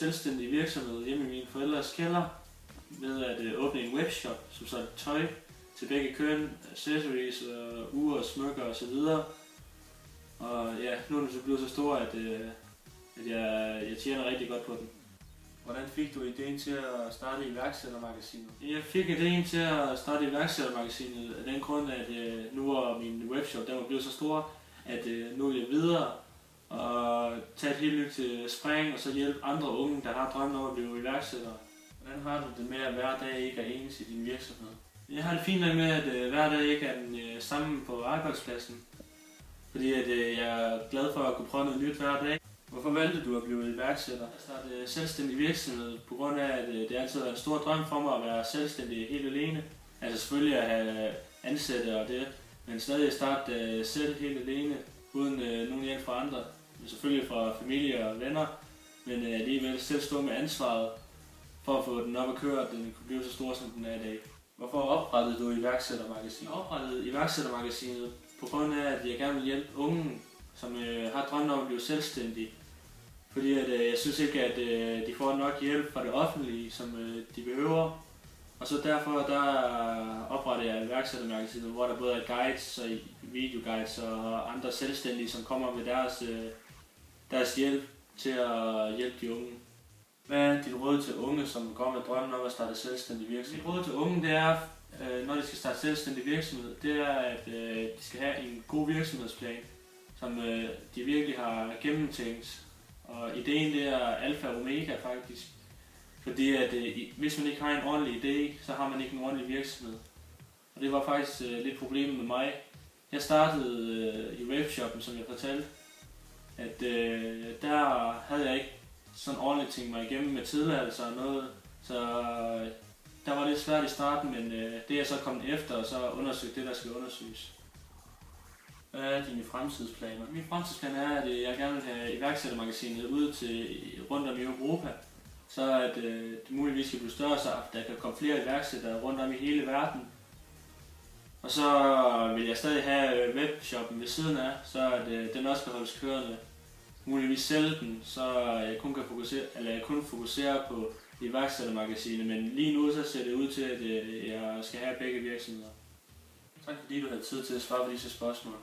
selvstændig virksomhed hjemme i mine forældres kælder ved at åbne en webshop, som solgte tøj til begge køn, accessories, ure, smykker osv. Og ja, nu er den så blevet så stor, at jeg tjener rigtig godt på den. Hvordan fik du ideen til at starte iværksættermagasinet? Jeg fik ideen til at starte iværksættermagasinet af den grund, at nu er min webshop den var blevet så stor, at nu vil jeg videre og tage et helt nyt spring og så hjælpe andre unge, der har drømmen om at blive iværksættere. Hvordan har du det med, at hver dag ikke er ens i din virksomhed? Jeg har det fint nok med, at hver dag ikke er den samme på arbejdspladsen. Fordi at, jeg er glad for at kunne prøve noget nyt hver dag. Hvorfor valgte du at blive iværksætter? Jeg startede selvstændig virksomhed på grund af, at det altid har været en stor drøm for mig at være selvstændig helt alene. Altså selvfølgelig at have ansatte og det, men stadig starte selv helt alene, uden nogen hjælp fra andre. Men selvfølgelig fra familie og venner, men alligevel selv stå med ansvaret for at få den op at køre, at den kunne blive så stor, som den er i dag. Hvorfor oprettede du iværksættermagasinet? Jeg oprettede iværksættermagasinet på grund af, at jeg gerne vil hjælpe unge, som har drømmen om at blive selvstændige. Fordi at, jeg synes ikke, at de får nok hjælp fra det offentlige, som de behøver. Og så derfor der oprettede jeg iværksættermagasinet, hvor der både er guides og videoguides og andre selvstændige, som kommer med deres hjælp til at hjælpe de unge. Hvad er dit råd til unge, som går med drømmen om at starte selvstændig virksomhed? Mit råd til unge, det er, når de skal starte selvstændig virksomhed, det er, at de skal have en god virksomhedsplan, som de virkelig har gennemtænkt. Og ideen det er alfa og omega faktisk. Fordi at hvis man ikke har en ordentlig idé, så har man ikke en ordentlig virksomhed. Og det var faktisk lidt problemet med mig. Jeg startede i webshoppen, som jeg fortalte, at der havde jeg ikke sådan ordentligt tænkt mig igennem med tilladelser og noget. Så der var lidt svært i starten, men det er så kommet efter og så undersøgt det, der skal undersøges. Hvad er dine fremtidsplaner? Min fremtidsplan er, at jeg gerne vil have iværksættermagasinet ud til rundt om i Europa, så at det muligvis kan blive større, så der kan komme flere iværksættere rundt om i hele verden. Og så vil jeg stadig have webshoppen ved siden af, så at den også kan holdes kørende. Muligvis sælge den, så jeg kun fokusere på iværksættermagasinet, men lige nu så ser det ud til, at jeg skal have begge virksomheder. Tak fordi du havde tid til at svare på disse spørgsmål.